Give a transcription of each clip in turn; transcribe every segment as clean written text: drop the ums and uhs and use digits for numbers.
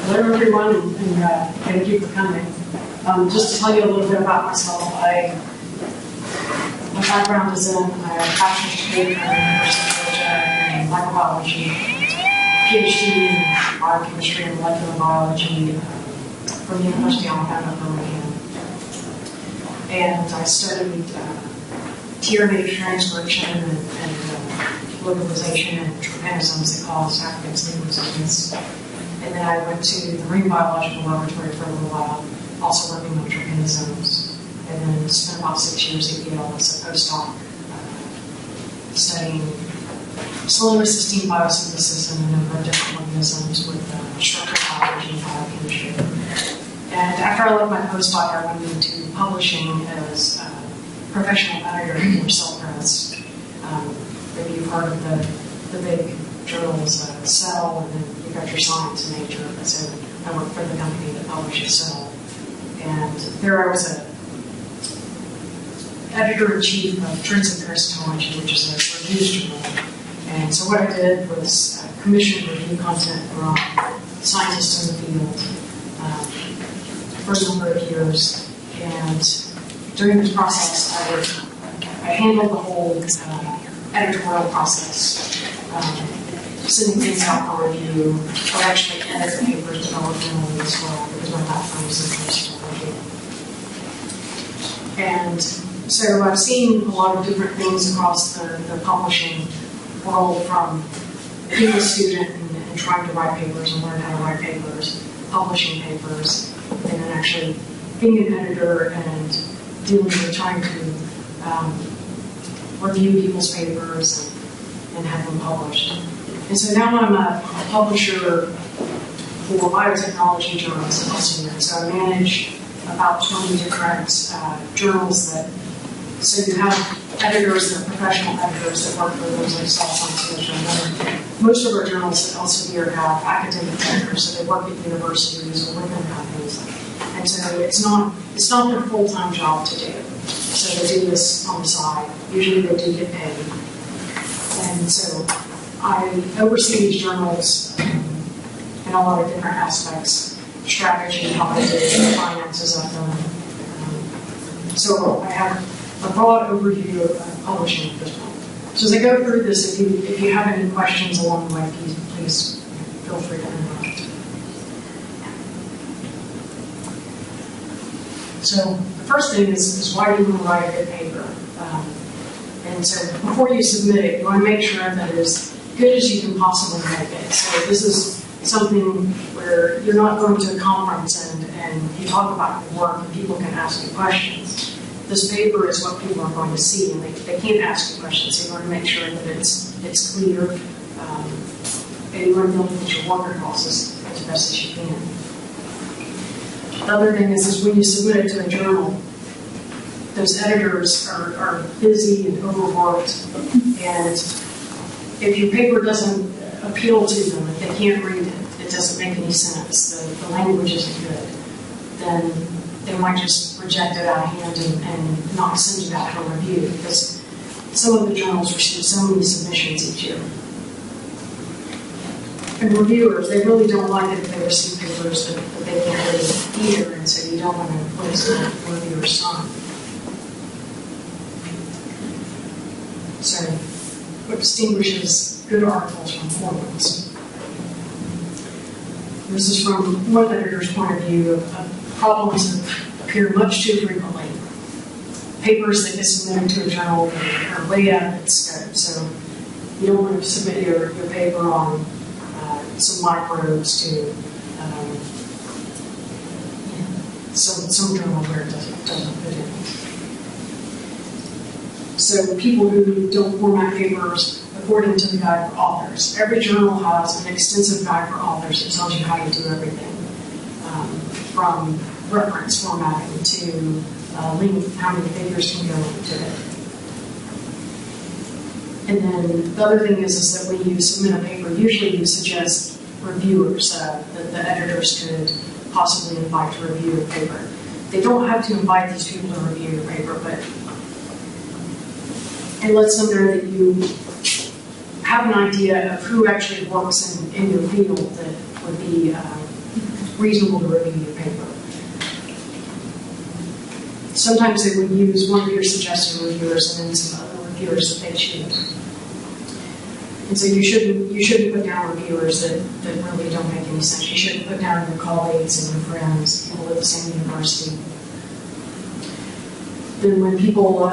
Hello everyone, and thank you for coming. Just to tell you a little bit about myself, my background is in a bachelor's degree from the University of Georgia in microbiology, PhD in biochemistry and molecular biology from the University of Alabama at Birmingham. And I studied tRNA transcription and localization and trypanosomes that cause African skin resistance. And then I went to the Marine Biological Laboratory for a little while, also working on trypanosomes. And then spent about 6 years at Yale as a postdoc studying slow-resisting biosynthesis in a number of different organisms with structural biology and biochemistry. And after I left my postdoc, I went into publishing as a professional editor for Cell Press. Maybe you've heard of the big journals, Cell, and then you've got your Science and Nature. So I worked for the company that publishes Cell. And there I was a editor-in-chief of Trends in Parasitology, which is a reviews journal. And so what I did was commission review content from scientists in the field for a number of years. And during this process, I handled the whole editorial process, sending things out for review, or actually edit papers developmentally as well, because my background is in parasitology. And so I've seen a lot of different things across the publishing world, from being a student and trying to write papers and learn how to write papers, publishing papers, and then actually being an editor and dealing with trying to review people's papers and have them published. And so now I'm a publisher for biotechnology journals at Elsevier. So I manage about 20 different journals that, so you have editors that are professional editors that work for those like Cell Science and most of our journals at Elsevier have academic editors, so they work at universities or within companies. And so it's not their full-time job to do. So they do this on the side. Usually they do get paid. And so I oversee these journals in a lot of different aspects, strategy, how they do it, the finances of them. So I have a broad overview of publishing at this point. So as I go through this, if you have any questions along the way, please feel free to interrupt. So the first thing is why do you want to write a good paper? And so before you submit it, you want to make sure that it's as good as you can possibly make it. So this is something where you're not going to a conference and you talk about your work and people can ask you questions. This paper is what people are going to see, and they can't ask you questions, so you want to make sure that it's clear, and you want to be able to get your work across as best as you can. The other thing is when you submit it to a journal, those editors are busy and overworked, and if your paper doesn't appeal to them, if they can't read it, it doesn't make any sense, the language isn't good, then they might just reject it out of hand and not send you out for review, because some of the journals receive so many submissions each year. And reviewers, they really don't like it if they receive papers that they can't read either, and so you don't want to waste the reviewer's time. So, what distinguishes good articles from poor ones? This is from one editor's point of view of problems that appear much too frequently. Papers that get submitted to a journal that are way out of its scope. So you don't want to submit your paper on some microbes to some journal where it doesn't fit in. So people who don't format papers according to the guide for authors. Every journal has an extensive guide for authors that tells you how to do everything, from reference formatting to length, how many figures can go into it. And then the other thing is that when you submit a paper, usually you suggest reviewers that the editors could possibly invite to review your paper. They don't have to invite these people to review your paper, but it lets them know that you have an idea of who actually works in your field that would be reasonable to review your paper. Sometimes they would use one of your suggested reviewers and then some other reviewers that they choose. And so you shouldn't put down reviewers that really don't make any sense. You shouldn't put down your colleagues and your friends, people at the same university. Then when people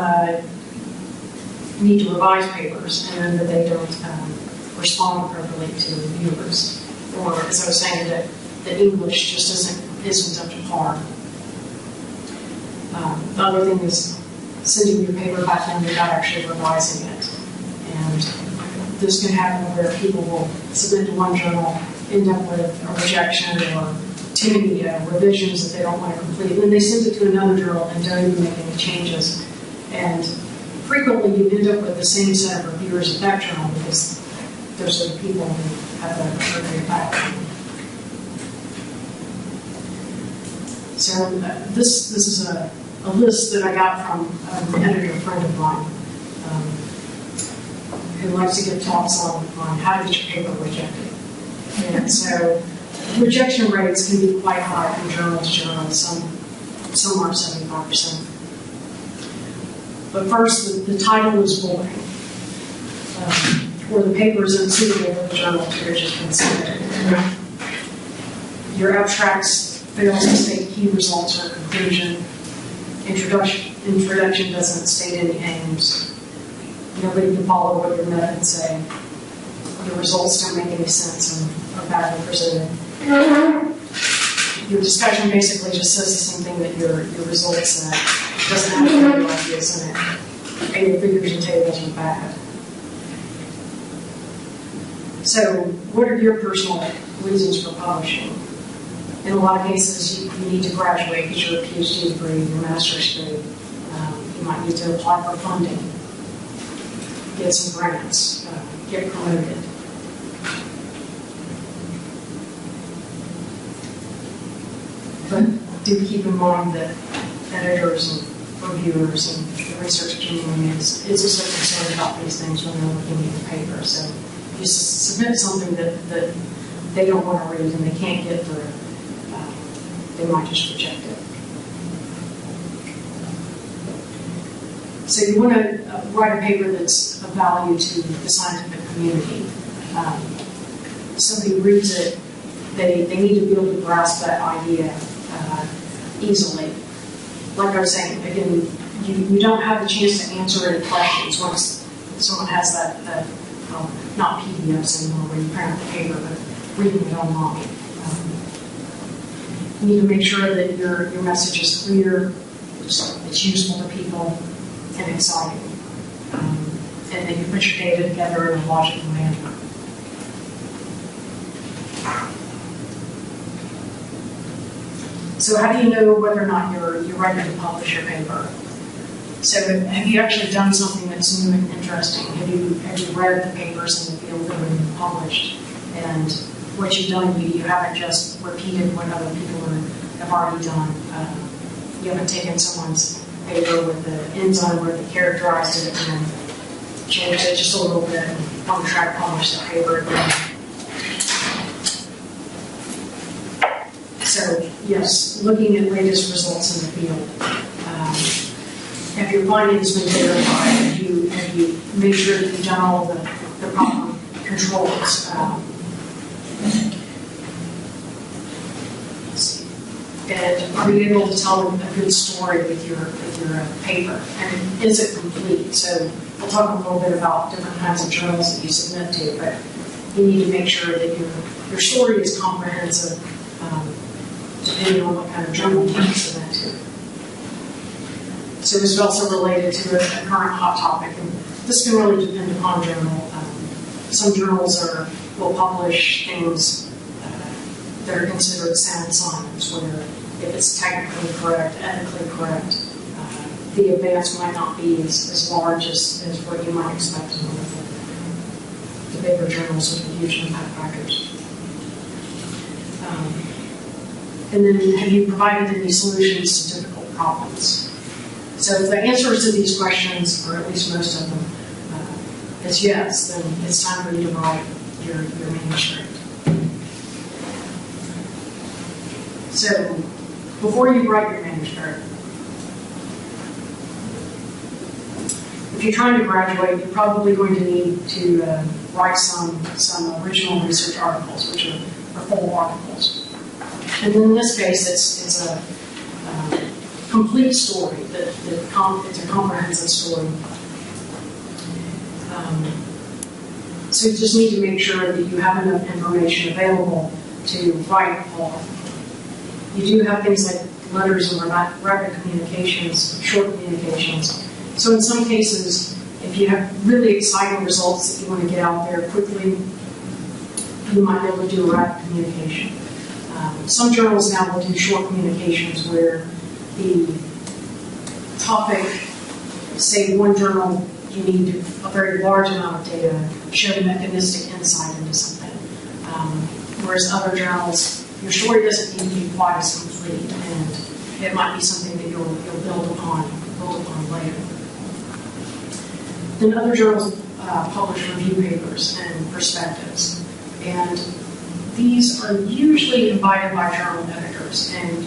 need to revise papers and that they don't respond appropriately to reviewers, or as I was saying, that English just isn't up to par. The other thing is sending your paper back in without actually revising it. And this can happen where people will submit to one journal, end up with a rejection or too many revisions that they don't want to complete. And then they send it to another journal and don't even make any changes. And frequently you end up with the same set of reviewers at that journal because those are the people who have a appropriate background. So this is a list that I got from an editor friend of mine who likes to give talks on how to get your paper rejected. And so rejection rates can be quite high from journal to journal, some are 75%. But first, the title is boring, or the paper is unsuitable for the journal to which it's been submitted. Your abstracts fails to state key results or conclusion. Introduction doesn't state any aims. Nobody can follow what your methods say. Your results don't make any sense and are badly presented. Your discussion basically just says the same thing that your results said. It doesn't have any new ideas in it. And your figures and tables are bad. So, what are your personal reasons for publishing? In a lot of cases, you need to graduate, get your PhD degree, your master's degree. You might need to apply for funding, get some grants, get promoted. But do keep in mind that editors and reviewers and the research community is also concerned about these things when they're looking at the paper. So if you submit something that they don't want to read and they can't get through, they might just reject it. So you want to write a paper that's of value to the scientific community. Somebody reads it, they need to be able to grasp that idea easily. Like I was saying, again, you don't have the chance to answer any questions once someone has that not PDFs anymore where you print out the paper, but reading it online. You need to make sure that your message is clear, it's useful to people, and exciting. And that you put your data together in a logical manner. So how do you know whether or not you're ready to publish your paper? So have you actually done something that's new and interesting? Have you read the papers in the field that have been published? And what you've done, you haven't just repeated what other people have already done. You haven't taken someone's paper with the enzyme where they characterized it and then changed it just a little bit and on track published the paper again. So yes, looking at latest results in the field. Have your findings been verified? Have you made sure that you've done all the proper controls? And are you able to tell a good story with your paper? And is it complete? So we'll talk a little bit about different kinds of journals that you submit to, but you need to make sure that your story is comprehensive, depending on what kind of journal you submit to. So this is also related to a current hot topic, and this can really depend upon journal. Some journals will publish things that are considered sound science, where if it's technically correct, ethically correct, the advance might not be as large as what you might expect in one of the bigger journals with the huge impact factors. And then have you provided any solutions to difficult problems? So if the answers to these questions, or at least most of them, is yes, then it's time for you to write your manuscript. So before you write your manuscript, if you're trying to graduate, you're probably going to need to write some original research articles, which are full articles. And then in this case, it's a complete story. It's a comprehensive story. So you just need to make sure that you have enough information available to write all. You do have things like letters and rapid communications, short communications. So in some cases, if you have really exciting results that you want to get out there quickly, you might be able to do a rapid communication. Some journals now will do short communications where the topic, say one journal, you need a very large amount of data, show mechanistic insight into something. Whereas other journals, your story doesn't need to be quite as complete, and it might be something that you'll build upon later. Then other journals publish review papers and perspectives, and these are usually invited by journal editors, and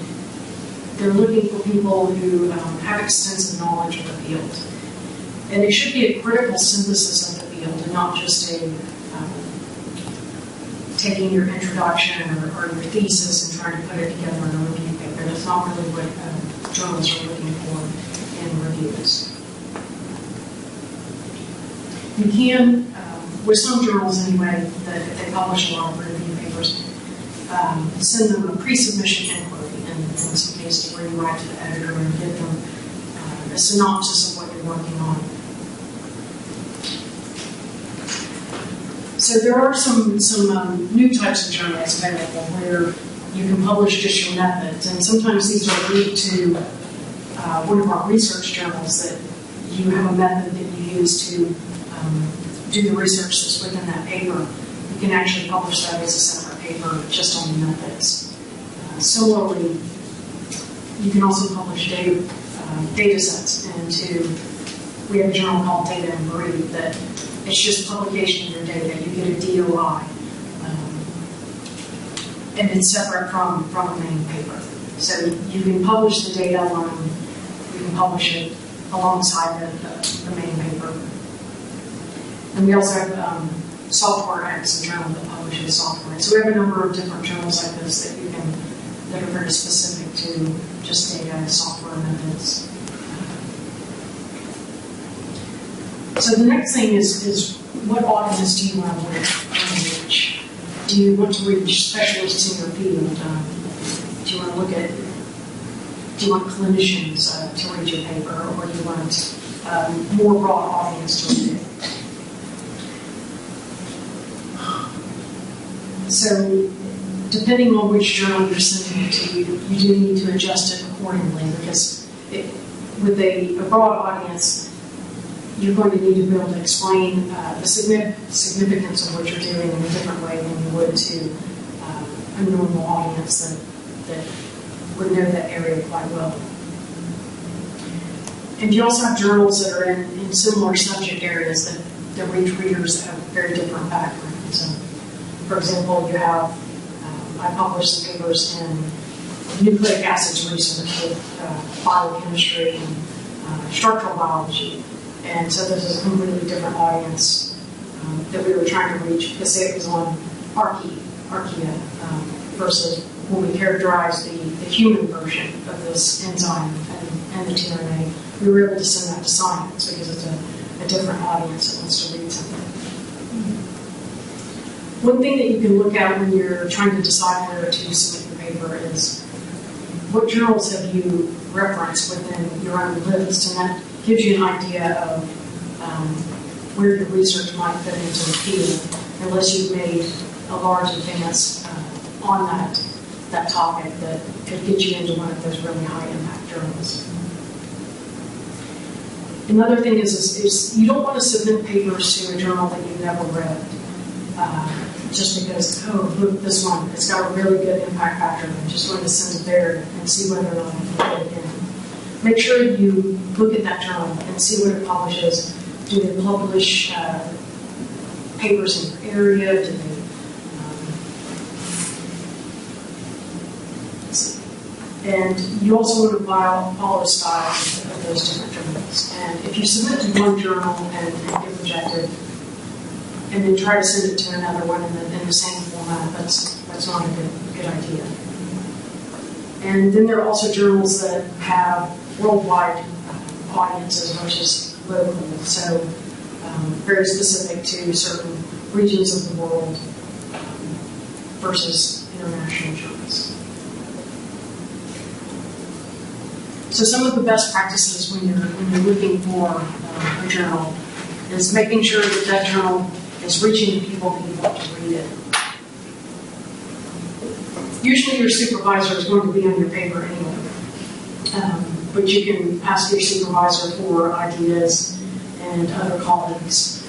they're looking for people who have extensive knowledge of the field. And it should be a critical synthesis of the field, and not just taking your introduction or your thesis and trying to put it together in a review paper. That's not really what journals are looking for in reviews. You can, with some journals anyway, that if they publish a lot of review papers, send them a pre-submission inquiry, and in some cases where you write to the editor and give them a synopsis of what you're working on. So there are some new types of journals available where you can publish just your methods, and sometimes these are linked to one of our research journals that you have a method that you use to do the research that's within that paper. You can actually publish that as a separate paper just on the methods. Similarly, you can also publish data sets into, we have a journal called Data and Breed that it's just publication of your data. You get a DOI, and it's separate from a main paper. So you can publish the data alone, you can publish it alongside the main paper. And we also have software apps, a journal that publishes software. So we have a number of different journals like this that are very specific to just data and software methods. So the next thing is what audience do you want to reach? Do you want to reach specialists in your field? Do you want to do you want clinicians to read your paper, or do you want more broad audience to read it? So depending on which journal you're sending it to, you do need to adjust it accordingly, because with a broad audience, you're going to need to be able to explain the significance of what you're doing in a different way than you would to a normal audience that would know that area quite well. And you also have journals that are in similar subject areas that reach readers that have very different backgrounds. So, for example, you have, I published some papers in nucleic acids research with biochemistry and structural biology. And so this is a completely different audience that we were trying to reach, because it was on archaea versus when we characterized the human version of this enzyme and the tRNA. We were able to send that to science because it's a different audience that wants to read something. One thing that you can look at when you're trying to decide where to submit your paper is what journals have you referenced within your own list, and that gives you an idea of where your research might fit into the field, unless you've made a large advance on that topic that could get you into one of those really high impact journals. Another thing is you don't want to submit papers to a journal that you've never read, just because, oh, look, this one, it's got a really good impact factor, I'm just going to send it there and see whether or not I can put it in. Make sure you look at that journal and see what it publishes. Do they publish papers in your area? Do they, let's see. And you also want to follow style of those different journals. And if you submit to one journal and get rejected, and then try to send it to another one in the same format, that's not a good idea. And then there are also journals that have worldwide audiences versus local, so very specific to certain regions of the world versus international journals. So some of the best practices when you're looking for a journal is making sure that journal is reaching the people that you want to read it. Usually your supervisor is going to be on your paper anyway, but you can ask your supervisor for ideas and other colleagues.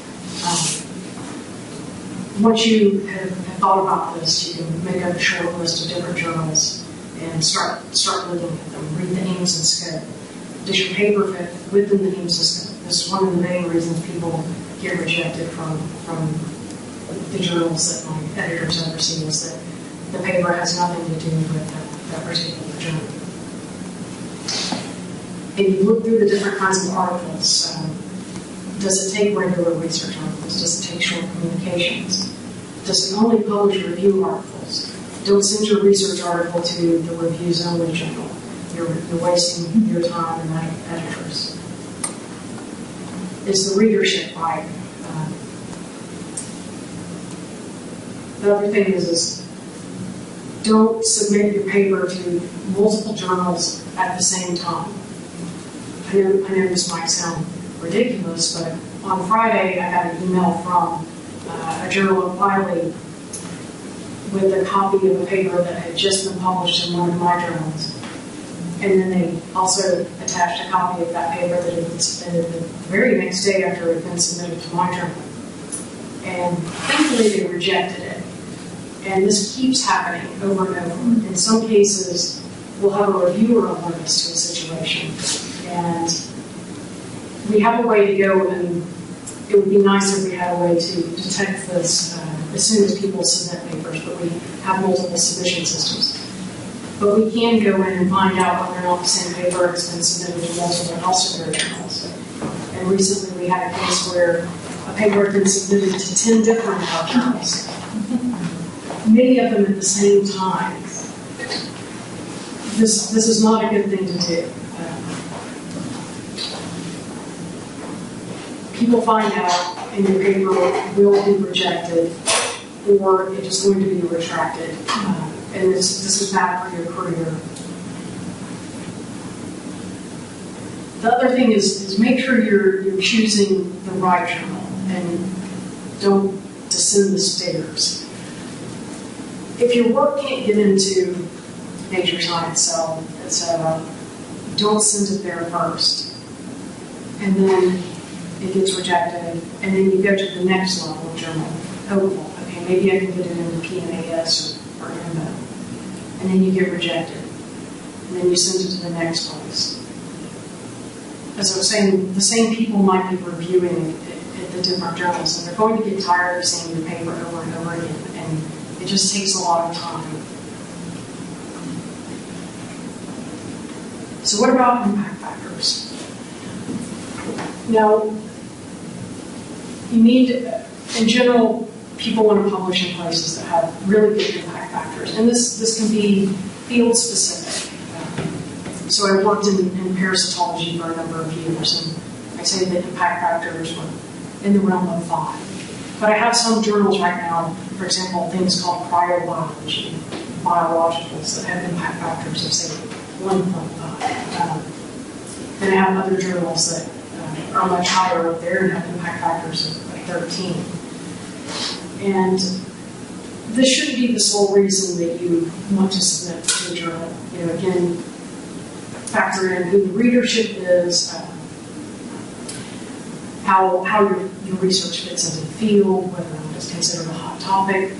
Once you have thought about this, you can make up a short list of different journals and start looking at them, read the aims and scope. Does your paper fit within the aims and scope? This is one of the main reasons people get rejected from the journals that my editors oversee, is that the paper has nothing to do with that particular journal. And you look through the different kinds of articles. Does it take regular research articles? Does it take short communications? Does it only publish review articles? Don't send your research article to the reviews only journal. You're wasting your time and that of editors. Is the readership right? The other thing is don't submit your paper to multiple journals at the same time. I know this might sound ridiculous, but on Friday I got an email from a journal at Wiley with a copy of a paper that had just been published in one of my journals. And then they also attached a copy of that paper that had been submitted the very next day after it had been submitted to my journal. And thankfully they rejected it. And this keeps happening over and over. In some cases, we'll have a reviewer alert us to a situation. And we have a way to go, and it would be nice if we had a way to detect this as soon as people submit papers, but we have multiple submission systems. But we can go in and find out whether or not the same paper has been submitted to multiple Elsevier journals. And recently we had a case where a paper had been submitted to 10 different journals, many of them at the same time. This is not a good thing to do. People find out and your paper will be rejected or it is going to be retracted. And this is bad for your career. The other thing is make sure you're choosing the right journal and don't descend the stairs. If your work can't get into Nature, Science, Cell, etc., don't send it there first. And then it gets rejected, and then you go to the next level of journal. Oh, well, okay, maybe I can get it into PNAS or IMO. And then you get rejected. And then you send it to the next place. As I was saying, the same people might be reviewing at the different journals, and they're going to get tired of seeing your paper over and over again, and it just takes a lot of time. So what about impact factors? Now, you need, in general, people want to publish in places that have really good impact factors, and this can be field specific. So I worked in parasitology for a number of years, and I say that impact factors were in the realm of 5. But I have some journals right now, for example, things called cryobiology, biologicals that have impact factors of, say, 1.5. Then I have other journals that are much higher up there and have impact factors of 13. And this shouldn't be the sole reason that you want to submit to a journal. You know, again, factor in who the readership is, how your research fits into the field, whether or not it's considered a hot topic.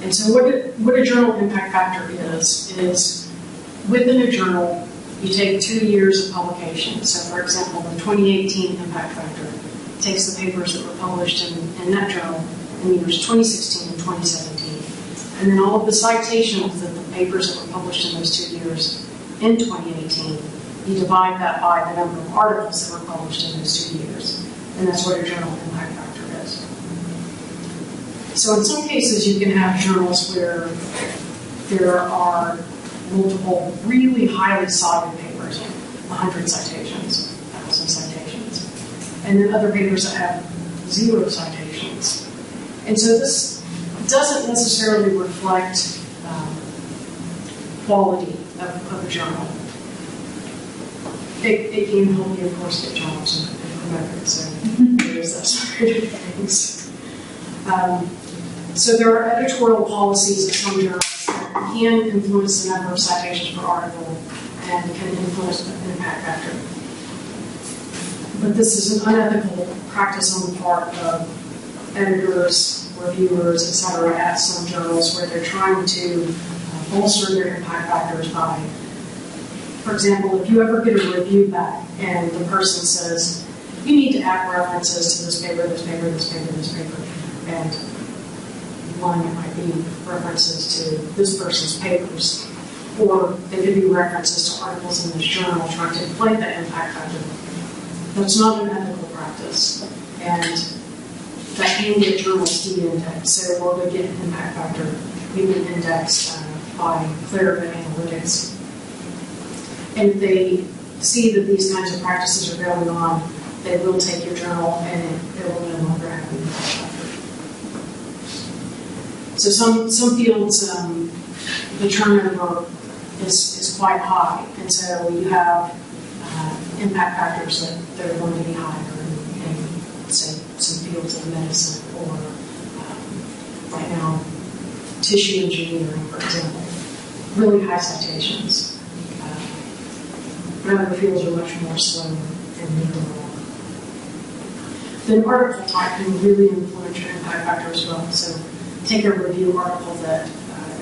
And so what a journal impact factor is within a journal, you take 2 years of publication. So for example, the 2018 impact factor takes the papers that were published in that journal in the years 2016 and 2017. And then all of the citations that the papers that were published in those 2 years in 2018, you divide that by the number of articles that were published in those 2 years. And that's what your journal impact factor is. So in some cases, you can have journals where there are multiple really highly cited papers, 100 citations, 1,000 citations, and then other papers that have 0 citations. And so this doesn't necessarily reflect quality of a journal. It can help you, of course, get jobs and promote it, so there's that sort of things. So there are editorial policies of some journals that can influence the number of citations per article and can influence the impact factor. But this is an unethical practice on the part of editors, reviewers, etc. at some journals where they're trying to bolster their impact factors by, for example, if you ever get a review back and the person says, you need to add references to this paper, this paper, this paper, this paper, and one might be references to this person's papers, or they could be references to articles in this journal trying to inflate that impact factor. That's not an ethical practice, and that can get journals de-indexed. So we're going to get an impact factor being indexed by Clear Analytics. And if they see that these kinds of practices are going on, they will take your journal and it will no longer have an impact factor. So some fields, the turnover is quite high, and so you have impact factors that are going to be higher in say, some fields of medicine or right now, tissue engineering, for example. Really high citations. But other fields are much more slow and moving along. Then article type can really influence your impact factor as well. So take a review article that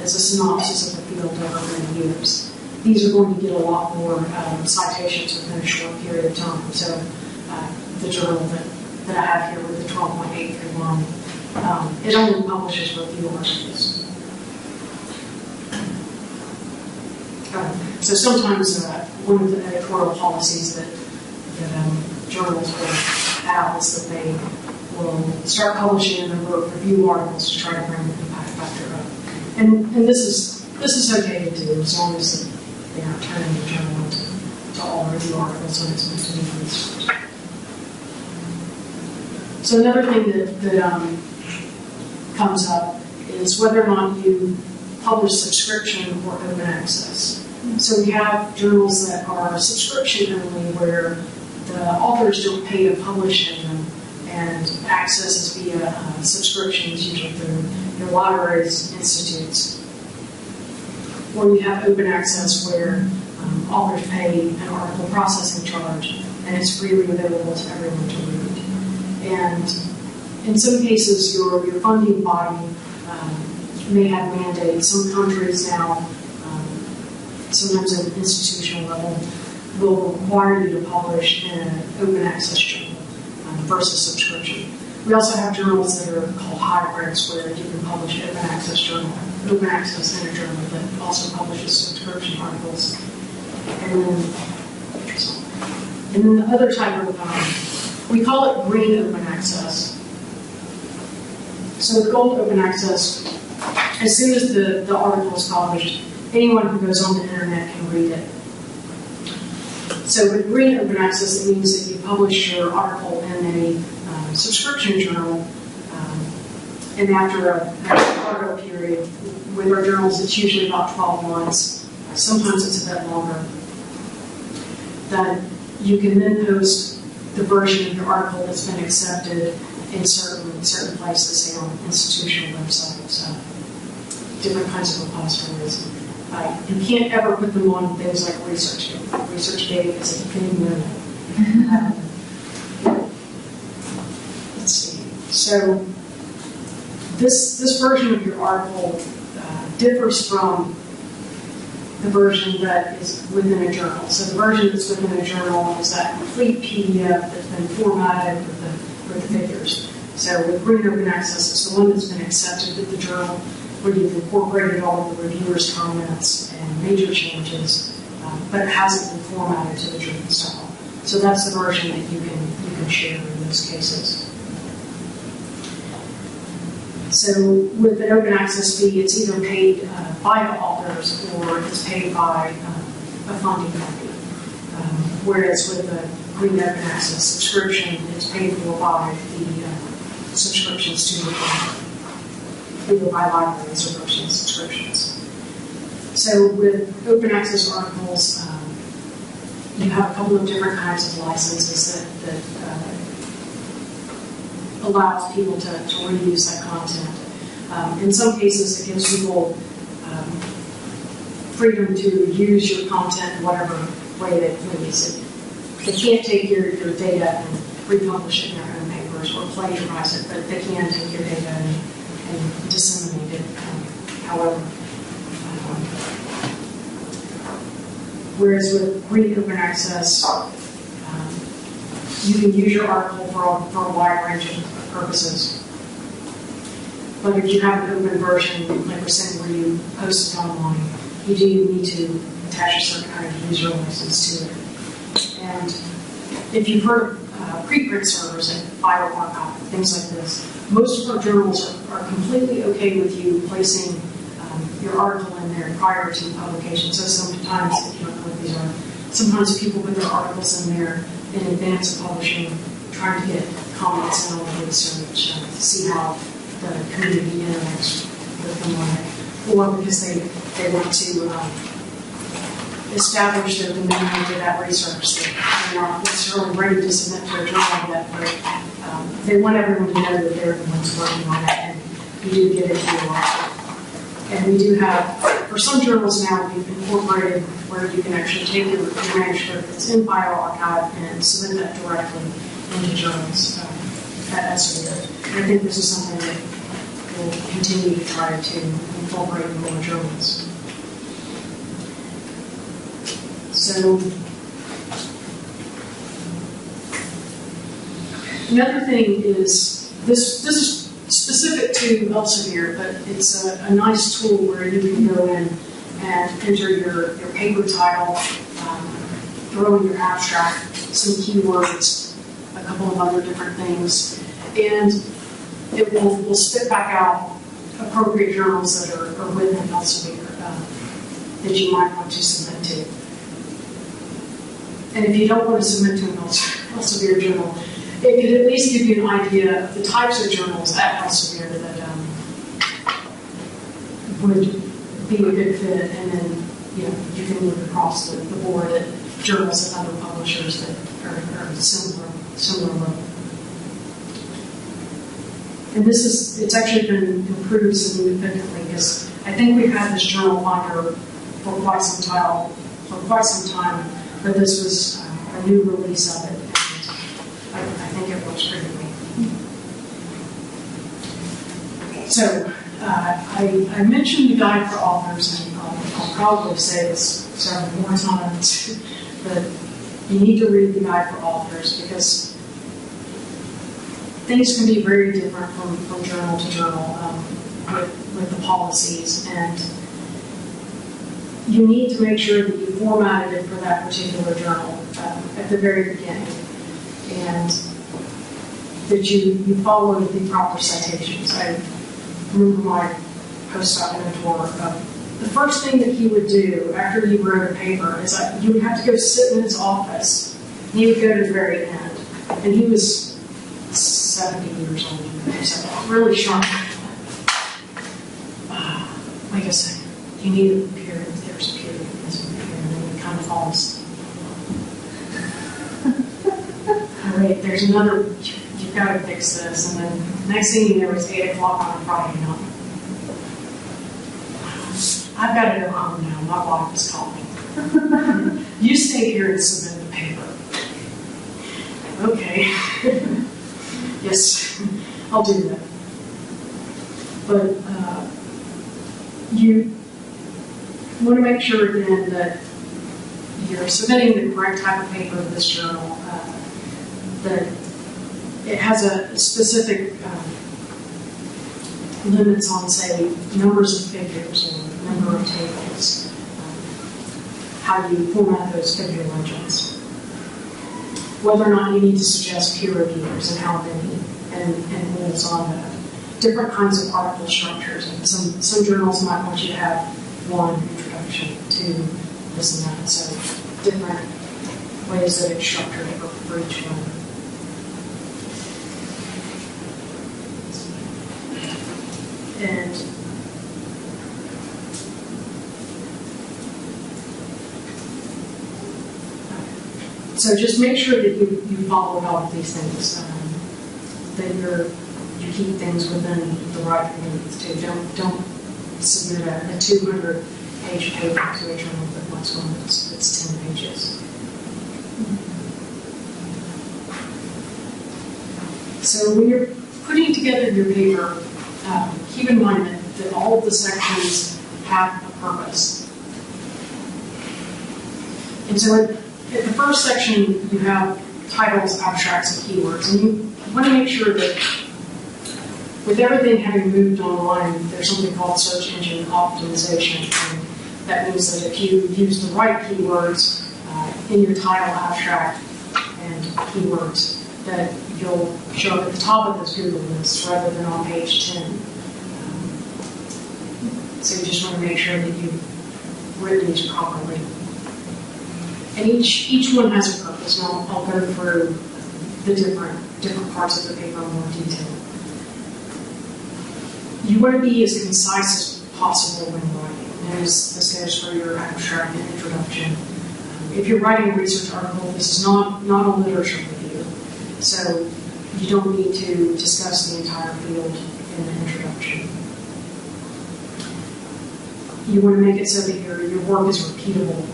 is a synopsis of the field over many years. These are going to get a lot more citations within a short period of time. So the journal that I have here with the 12.831, it only publishes review articles. So sometimes one of the editorial policies that journals will have is that they will start publishing a number of review articles to try to bring the impact factor up. And this is okay to do as long as they aren't turning the journal into all review articles when it's meant to be research. So another thing that comes up is whether or not you publish subscription or open access. So we have journals that are subscription only where the authors don't pay to publish in them, and access is via subscriptions, usually through your libraries, institutes. Or you have open access where authors pay an article processing charge, and it's freely available to everyone to read. And in some cases, your funding body may have mandates. Some countries now, sometimes at an institutional level, will require you to publish in an open access journal versus subscription. We also have journals that are called hybrids where you can publish open access in a journal that also publishes subscription articles. And then the other type of, we call it green open access. So with gold open access, as soon as the article is published, anyone who goes on the internet can read it. So with green open access, it means that you publish your article in a subscription journal, and after an article period, with our journals, it's usually about 12 months. Sometimes it's a bit longer. That you can then post the version of your article that's been accepted in certain places, say on institutional websites, different kinds of repositories. You can't ever put them on things like ResearchGate. ResearchGate is a big no-no. Let's see. So this version of your article differs from the version that is within a journal. So the version that's within a journal is that complete PDF that's been formatted with the figures. So with Green Open Access, it's the one that's been accepted with the journal, where you've incorporated all of the reviewers' comments and major changes, but it hasn't been formatted to the German style. So that's the version that you can share in those cases. So with an open access fee, it's either paid by the authors or it's paid by a funding company. Whereas with the Green Open Access subscription, it's paid for by the subscriptions to either by libraries or personal subscriptions. So with open access articles, you have a couple of different kinds of licenses that allows people to reuse that content. In some cases, it gives people freedom to use your content in whatever way they please. They can't take your data and republish it in their own papers or plagiarize it, but they can take your data and disseminate it however. Whereas with Green Open Access, you can use your article for a wide range of purposes. But if you have an open version, like we're saying, where you post it online, you do need to attach a certain kind of user license to it. And if you've heard of preprint servers and bioarchive, things like this, most of our journals are completely okay with you placing your article in there prior to publication. So sometimes, if you don't know what these are, sometimes people put their articles in there in advance of publishing, trying to get comments and all of research to see how the community interacts with them on it, or because they want to establish their commitment to that research. They're not necessarily ready to submit to a journal yet, but they want everyone to know that they're the ones working on it, and you do get it into your article. And we do have, for some journals now, we've incorporated where you can actually take your manuscript that's in bioarchive and submit that directly into journals at Elsevier. And I think this is something that we'll continue to try to incorporate in more journals. So, another thing is, this is specific to Elsevier, but it's a nice tool where you can go in and enter your paper title, throw in your abstract, some keywords, a couple of other different things, and it will spit back out appropriate journals that are within Elsevier that you might want to submit to. And if you don't want to submit to an Elsevier journal, it could at least give you an idea of the types of journals at Elsevier that would be a good fit, and then you can look across the board at journals and other publishers that are similar level. And it's actually been improved significantly, because I think we've had this journal finder for quite some time, but this was a new release of it. I think it works pretty well. So, I mentioned the guide for authors, and I'll probably say this several more times, but you need to read the guide for authors, because things can be very different from journal to journal with the policies, and you need to make sure that you formatted it for that particular journal at the very beginning, and that you followed the proper citations. I remember my postdoc mentor, the first thing that he would do after he wrote a paper is you would have to go sit in his office, and he would go to the very end, and he was 70 years old, so really sharp. Like I said, you need a period, there's a period, there's a period, and then it kind of falls. All right, there's another, you've got to fix this, and then next thing you know, it's 8 o'clock on a Friday night. I've got to go home now, my wife is calling. You stay here and submit the paper. Okay. Yes, I'll do that. But you want to make sure again that you're submitting the correct type of paper to this journal, that it has a specific limits on, say, numbers of figures or number of tables, how you format those figure legends. Whether or not you need to suggest peer reviewers and how many, and rules on that. Different kinds of article structures. And some journals might want you to have one introduction to this and that. So different ways that it's structured for each one. And so just make sure that you follow all of these things, that you keep things within the right limits too. Don't submit a 200-page paper to a journal that wants one that's 10 pages. So when you're putting together your paper, keep in mind that all of the sections have a purpose. And so at the first section, you have titles, abstracts, and keywords. And you want to make sure that with everything having moved online, there's something called search engine optimization. And that means that if you use the right keywords in your title, abstract, and keywords, that you'll show up at the top of those Google lists rather than on page 10. So you just want to make sure that you've written these properly. And each one has a purpose, and I'll go through the different parts of the paper in more detail. You want to be as concise as possible when writing. And this goes for your abstract and introduction. If you're writing a research article, this is not a literature review. So you don't need to discuss the entire field in the introduction. You want to make it so that your work is repeatable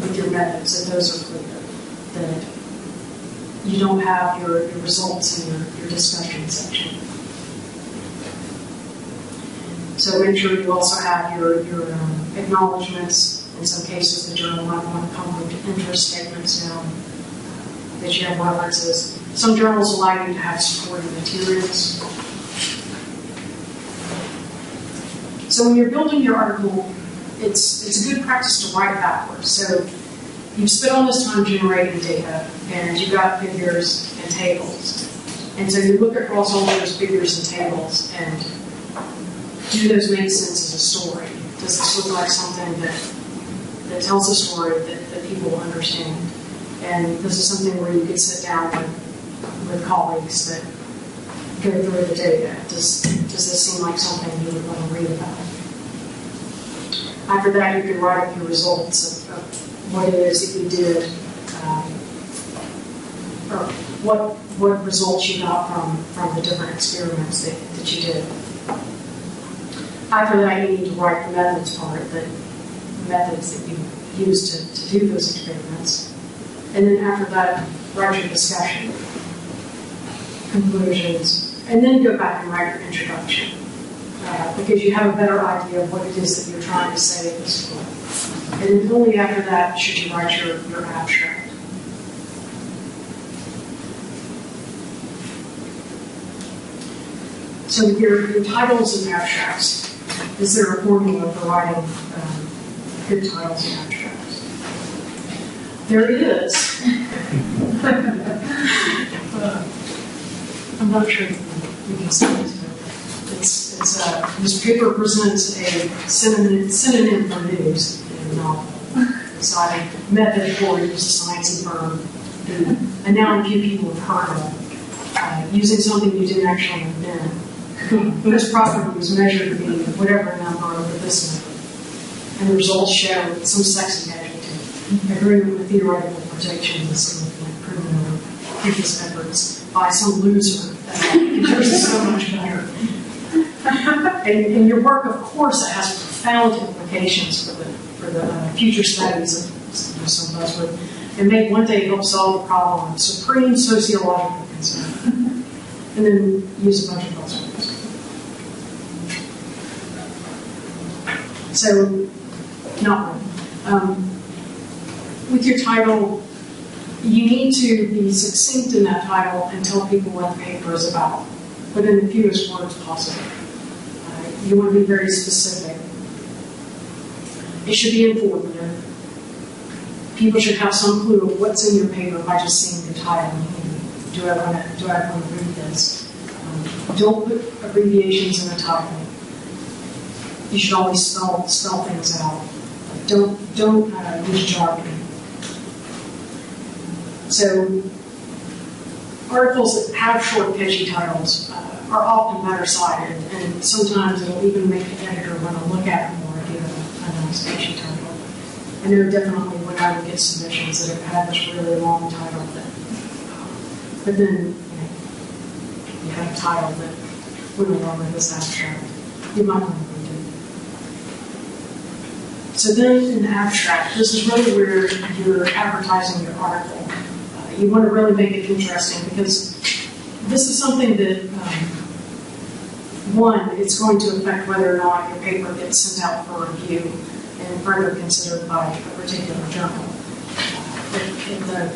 with your methods, that those are clear, that you don't have your results in your discussion section. So make sure you also have your acknowledgments. In some cases, the journal might want to conflict of interest statements down, that you have references. Some journals allow you to have supporting materials. So when you're building your article, it's a good practice to write backwards. So you've spent all this time generating data, and you've got figures and tables. And so you look across all those figures and tables, and do those make sense as a story? Does this look like something that tells a story that people will understand? And this is something where you could sit down with colleagues that go through the data. Does this seem like something you would want to read about? After that, you can write up your results of what it is that you did, or what results you got from the different experiments that you did. After that, you need to write the methods part, the methods that you used to do those experiments. And then after that, write your discussion, conclusions, and then go back and write your introduction. Because you have a better idea of what it is that you're trying to say in this book. And then only after that should you write your abstract. So your titles and abstracts, is there a formula for writing good titles and abstracts? There is. I'm not sure you can see this. This paper presents a synonym for news in a novel. Deciding method for use a sciencey firm, a noun few people have heard of, using something you didn't actually invent. This property was measured to be whatever number over this number, and the results show some sexy adjective, agreement with theoretical projections and significant proven over previous efforts by some loser. Yours is so much better. And your work, of course, it has profound implications for the future studies of some buzzword, and may one day help solve the problem of supreme sociological concern. And then use a bunch of buzzwords. So, not one. With your title, you need to be succinct in that title and tell people what the paper is about, but in the fewest words possible. You want to be very specific. It should be informative. people should have some clue of what's in your paper by just seeing the title. Do I want to read this? Don't put abbreviations in the title. You should always spell things out. Don't use jargon. So articles that have short, catchy titles are often better cited, and sometimes it'll even make the editor want to look at it more if you have a nice, catchy title. I know definitely when I would get submissions that have had this really long title, but then you have a title that went along with this abstract. You might want to read it. So then in the abstract, this is really where you're advertising your article. You want to really make it interesting because this is something that, one, it's going to affect whether or not your paper gets sent out for review and further considered by a particular journal. If the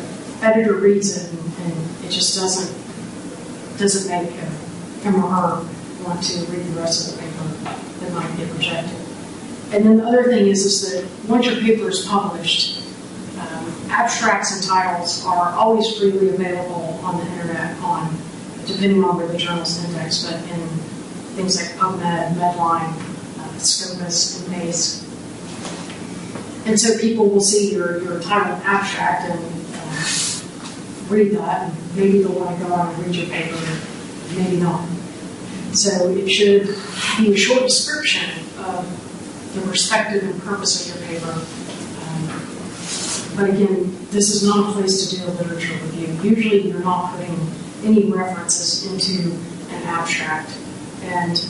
editor reads it and it just doesn't make him or her want to read the rest of the paper, it might get rejected. And then the other thing is that once your paper is published, abstracts and titles are always freely available on the internet, depending on where the journal's indexed, but in things like PubMed, Medline, Scopus, and PACE. And so people will see your title abstract and read that, and maybe they'll want to go on and read your paper, maybe not. So it should be a short description of the perspective and purpose of your paper. But again, this is not a place to do a literature review. Usually you're not putting any references into an abstract. And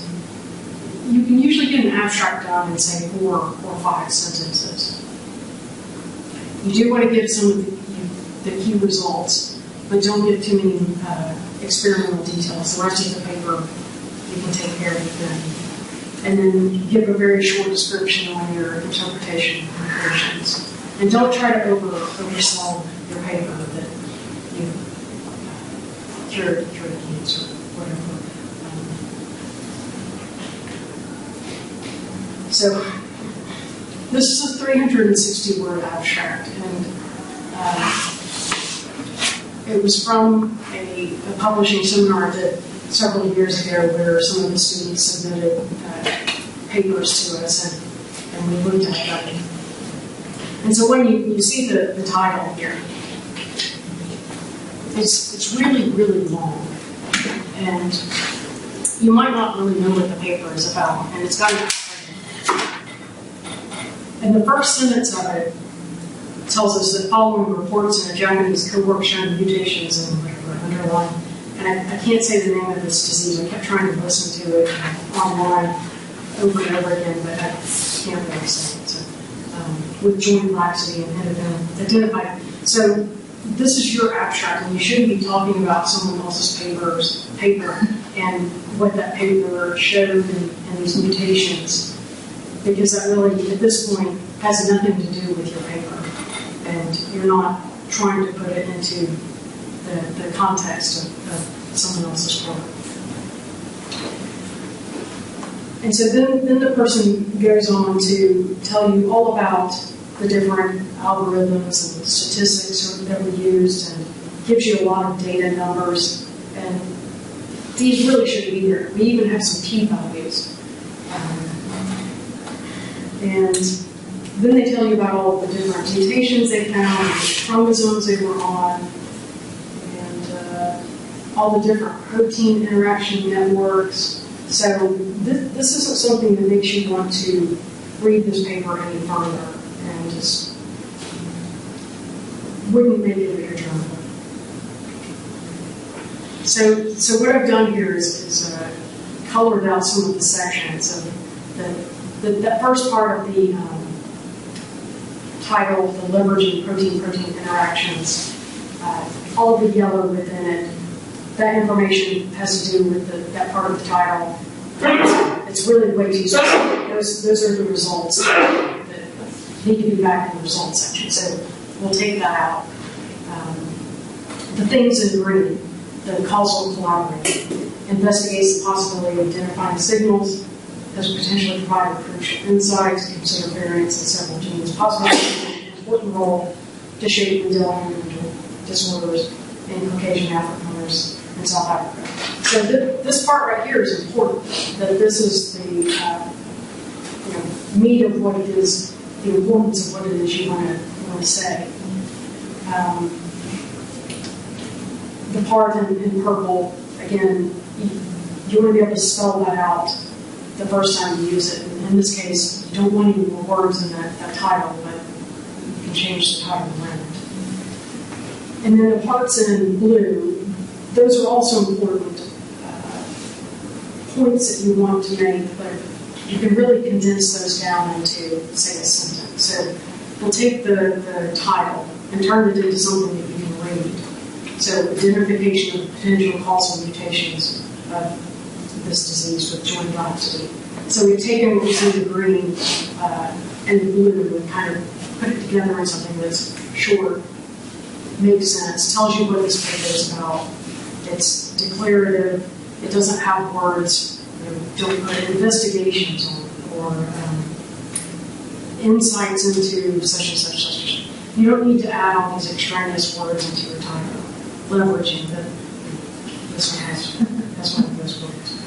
you can usually get an abstract done in, say, 4 or 5 sentences. You do want to give some of the key results, but don't give too many experimental details. The rest of the paper you can take care of then. And then give a very short description on your interpretation and conclusions. And don't try to oversell your paper that you cured cancer, whatever. So this is a 360-word abstract, and it was from a publishing seminar that several years ago where some of the students submitted papers to us, and we looked at them. And so when you see the title here, it's really, really long. And you might not really know what the paper is about, and it's got an and the first sentence of it tells us that following reports in a Japanese cohort showing mutations in whatever underlying, and I can't say the name of this disease. I kept trying to listen to it online over and over again, but I can't really say it. So, with joint laxity and identified. So this is your abstract, and you shouldn't be talking about someone else's paper and what that paper showed and these mutations, because that really, at this point, has nothing to do with your paper, and you're not trying to put it into the context of someone else's work. And so then the person goes on to tell you all about the different algorithms and statistics that were used, and gives you a lot of data numbers. And these really shouldn't be there. We even have some p-values. And then they tell you about all of the different mutations they found, which chromosomes they were on, and all the different protein interaction networks. So this isn't something that makes you want to read this paper any further, and just wouldn't make it a journal. So what I've done here is colored out some of the sections of that first part of the title, the leveraging protein-protein interactions, all of the yellow within it. That information has to do with that part of the title. It's really way too specific. Those are the results that need to be back in the results section. So we'll take that out. The things in green, the causal collaborator, investigates the possibility of identifying signals, has potentially provided crucial insights, consider variants in several genes, possibly playing an important role to shape Mendelian mental disorders in Caucasian Afrikaners in South Africa. So this part right here is important, that this is the meat of what it is, the importance of what it is you want to say. The part in purple, again, you want to be able to spell that out the first time you use it. In this case, you don't want any more words in that title, but you can change the title around. And then the parts in blue, those are also important points that you want to make, but you can really condense those down into, say, a sentence. So we'll take the title and turn it into something that you can read. So identification of potential causal mutations of this disease with joint rhapsody. So we've taken what was in the green and the blue and kind of put it together in something that's short, makes sense, tells you what this paper is about. It's declarative. It doesn't have words. Don't put investigations or insights into such and such, such and such. You don't need to add all these extraneous words into your title. Leveraging this one has one of those words.